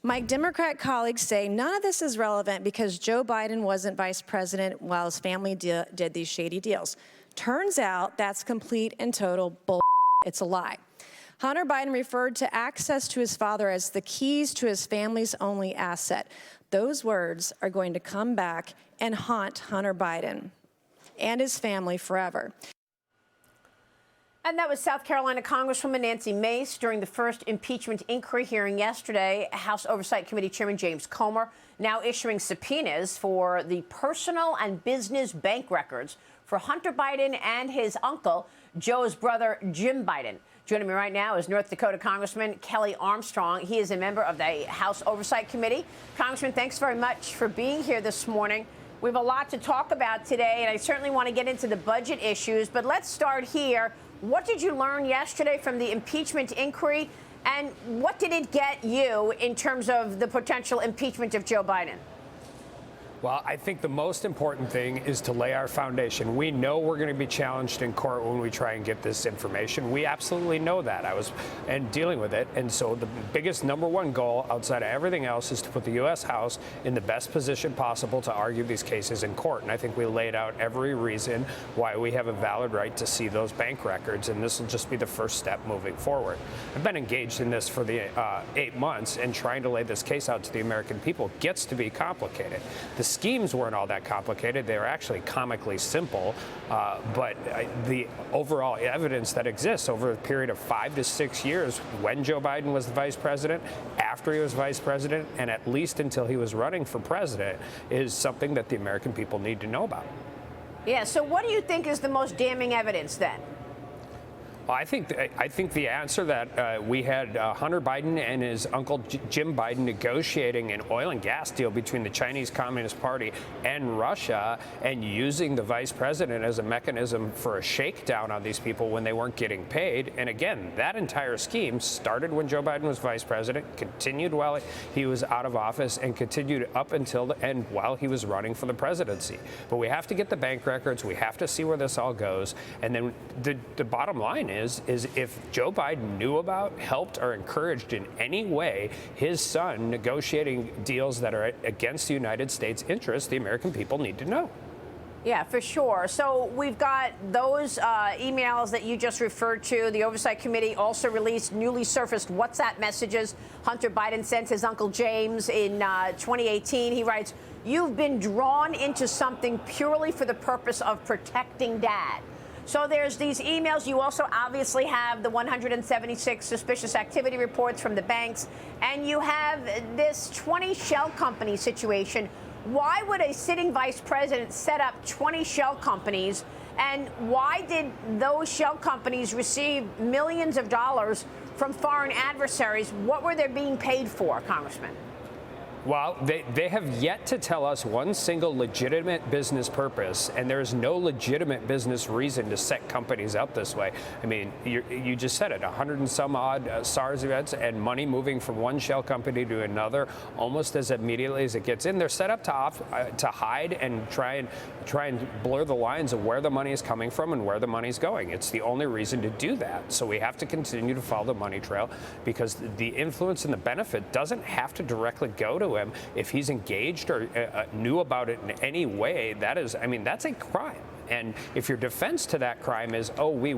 My Democrat colleagues say none of this is relevant because Joe Biden wasn't vice president while his family did these shady deals. Turns out that's complete and total bull. It's a lie. Hunter Biden referred to access to his father as the keys to his family's only asset. Those words are going to come back and haunt Hunter Biden and his family forever. And that was South Carolina Congresswoman Nancy Mace during the first impeachment inquiry hearing yesterday. House Oversight Committee Chairman James Comer now issuing subpoenas for the personal and business bank records for Hunter Biden and his uncle, Joe's brother, Jim Biden. Joining me right now is North Dakota Congressman Kelly Armstrong. He is a member of the House Oversight Committee. Congressman, thanks very much for being here this morning. We have a lot to talk about today, and I certainly want to get into the budget issues, but let's start here. What did you learn yesterday from the impeachment inquiry, and what did it get you in terms of the potential impeachment of Joe Biden? Well, I think the most important thing is to lay our foundation. We know we're going to be challenged in court when we try and get this information. We absolutely know that. I was dealing with it. And so the biggest number one goal outside of everything else is to put the U.S. House in the best position possible to argue these cases in court. And I think we laid out every reason why we have a valid right to see those bank records. And this will just be the first step moving forward. I've been engaged in this for the 8 months, and trying to lay this case out to the American people gets to be complicated. The schemes weren't all that complicated. They were actually comically simple, but the overall evidence that exists over a period of 5 to 6 years, when Joe Biden was the vice president, after he was vice president, and at least until he was running for president, is something that the American people need to know about. Yeah, so what do you think is the most damning evidence then? Well, I think the answer that we had Hunter Biden and his uncle Jim Biden negotiating an oil and gas deal between the Chinese Communist Party and Russia, and using the vice president as a mechanism for a shakedown on these people when they weren't getting paid. And again, that entire scheme started when Joe Biden was vice president, continued while he was out of office, and continued up until the end while he was running for the presidency. But we have to get the bank records. We have to see where this all goes. And then the bottom line is if Joe Biden knew about, helped, or encouraged in any way his son negotiating deals that are against the United States interests, the American people need to know. Yeah, for sure. So we've got those emails that you just referred to. The Oversight Committee also released newly surfaced WhatsApp messages Hunter Biden sent his Uncle James in 2018. He writes, "You've been drawn into something purely for the purpose of protecting Dad." So there's these emails. You also obviously have the 176 suspicious activity reports from the banks, and you have this 20 shell company situation. Why would a sitting vice president set up 20 shell companies, and why did those shell companies receive millions of dollars from foreign adversaries? What were they being paid for, Congressman? Well, they have yet to tell us one single legitimate business purpose, and there is no legitimate business reason to set companies up this way. I mean, you just said it, 100 and some odd SARS events, and money moving from one shell company to another almost as immediately as it gets in. They're set up to hide and try and blur the lines of where the money is coming from and where the money is going. It's the only reason to do that. So we have to continue to follow the money trail, because the influence and the benefit doesn't have to directly go to him. If he's engaged or knew about it in any way, that's a crime. And if your defense to that crime is, oh, we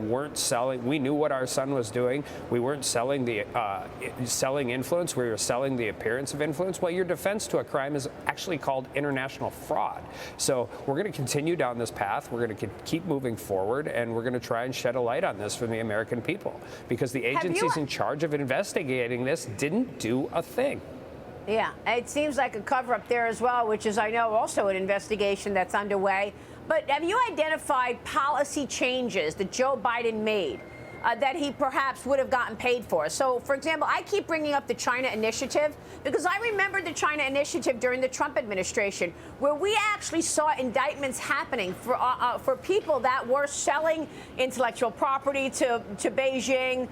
knew what our son was doing, we weren't selling influence, we were selling the appearance of influence, well, your defense to a crime is actually called international fraud. So we're going to continue down this path. We're going to keep moving forward, and we're going to try and shed a light on this for the American people, because the agencies in charge of investigating this didn't do a thing. Yeah, it seems like a cover-up there as well, which is, I know, also an investigation that's underway. But have you identified policy changes that Joe Biden made that he perhaps would have gotten paid for? So, for example, I keep bringing up the China Initiative because I remember the China Initiative during the Trump administration, where we actually saw indictments happening for people that were selling intellectual property to Beijing,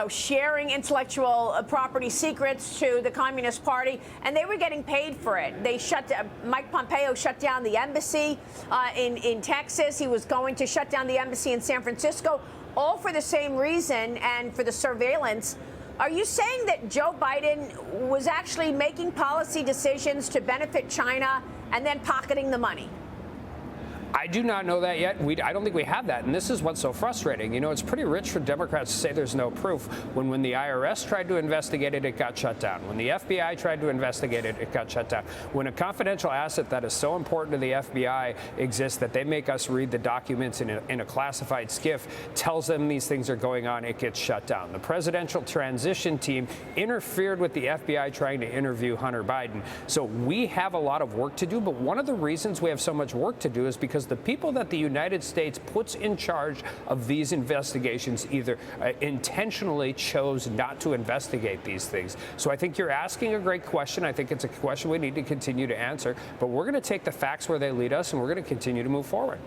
sharing intellectual property secrets to the Communist Party, and they were getting paid for it. Mike Pompeo shut down the embassy in Texas. He was going to shut down the embassy in San Francisco, all for the same reason and for the surveillance Are you saying that Joe Biden was actually making policy decisions to benefit China and then pocketing the money? I do not know that yet. I don't think we have that. And this is what's so frustrating. You know, it's pretty rich for Democrats to say there's no proof when the IRS tried to investigate it, it got shut down. When the FBI tried to investigate it, it got shut down. When a confidential asset that is so important to the FBI exists that they make us read the documents in a classified SCIF, tells them these things are going on, it gets shut down. The presidential transition team interfered with the FBI trying to interview Hunter Biden. So we have a lot of work to do. But one of the reasons we have so much work to do is because the people that the United States puts in charge of these investigations either intentionally chose not to investigate these things. So I think you're asking a great question. I think it's a question we need to continue to answer. But we're going to take the facts where they lead us, and we're going to continue to move forward.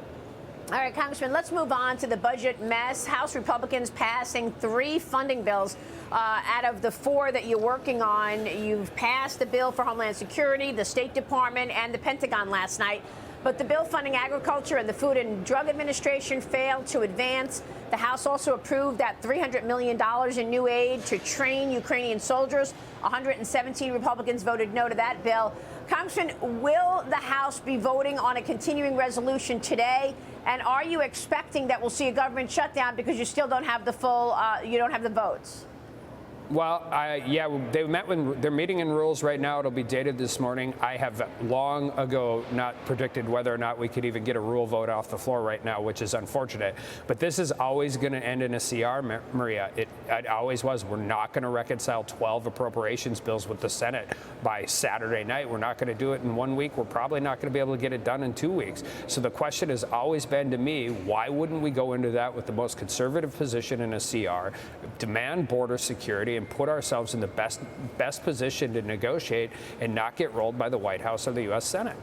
All right, Congressman, let's move on to the budget mess. House Republicans passing 3 funding bills out of the 4 that you're working on. You've passed the bill for Homeland Security, the State Department, and the Pentagon last night. But the bill funding agriculture and the Food and Drug Administration failed to advance. The House also approved that $300 million in new aid to train Ukrainian soldiers. 117 Republicans voted no to that bill. Congressman, will the House be voting on a continuing resolution today? And are you expecting that we'll see a government shutdown because you still don't have the full, you don't have the votes? Well, yeah, they met when they're meeting in rules right now. It'll be dated this morning. I have long ago not predicted whether or not we could even get a rule vote off the floor right now, which is unfortunate. But this is always going to end in a CR, Maria. It always was. We're not going to reconcile 12 appropriations bills with the Senate by Saturday night. We're not going to do it in 1 week. We're probably not going to be able to get it done in 2 weeks. So the question has always been to me, why wouldn't we go into that with the most conservative position in a CR, demand border security, and put ourselves in the best position to negotiate and not get rolled by the White House or the U.S. Senate?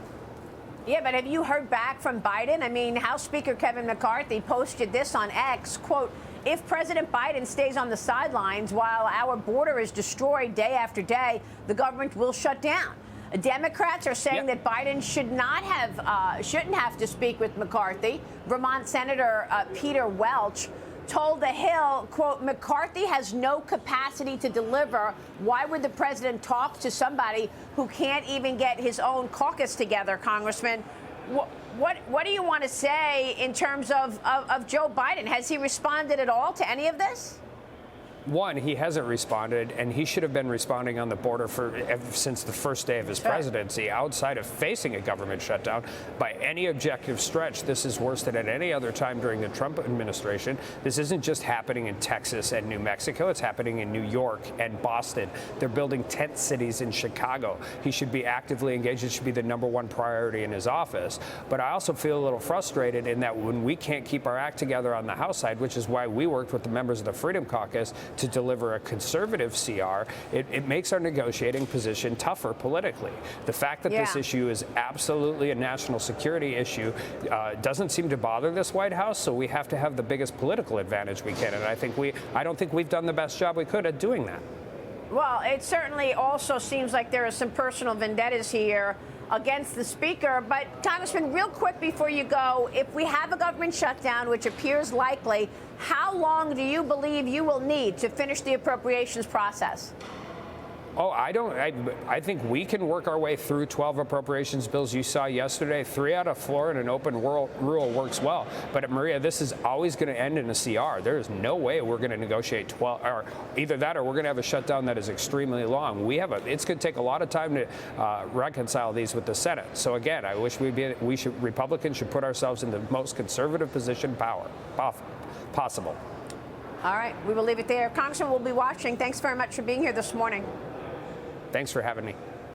Yeah, but have you heard back from Biden? I mean, House Speaker Kevin McCarthy posted this on X, quote, if President Biden stays on the sidelines while our border is destroyed day after day, the government will shut down. Democrats are saying that Biden shouldn't have to speak with McCarthy. Vermont Senator Peter Welch told The Hill, quote, McCarthy has no capacity to deliver. Why would the president talk to somebody who can't even get his own caucus together, Congressman? What do you want to say in terms of Joe Biden? Has he responded at all to any of this? One, he hasn't responded, and he should have been responding on the border since the first day of his presidency. Outside of facing a government shutdown, by any objective stretch, this is worse than at any other time during the Trump administration. This isn't just happening in Texas and New Mexico. It's happening in New York and Boston. They're building tent cities in Chicago. He should be actively engaged. It should be the #1 priority in his office. But I also feel a little frustrated in that when we can't keep our act together on the House side, which is why we worked with the members of the Freedom Caucus to deliver a conservative CR, it makes our negotiating position tougher politically. The fact that this issue is absolutely a national security issue doesn't seem to bother this White House, so we have to have the biggest political advantage we can, and I don't think we've done the best job we could at doing that. Well, it certainly also seems like there are some personal vendettas here against the speaker. But, Congressman, real quick before you go, if we have a government shutdown, which appears likely, how long do you believe you will need to finish the appropriations process? Oh, I think we can work our way through 12 appropriations bills. You saw yesterday, 3 out of 4 in an open rule works well. But Maria, this is always going to end in a CR. There is no way we're going to negotiate 12, or either that or we're going to have a shutdown that is extremely long. It's going to take a lot of time to reconcile these with the Senate. So again, I wish Republicans should put ourselves in the most conservative position possible. All right, we will leave it there. Congressman, we'll be watching. Thanks very much for being here this morning. Thanks for having me.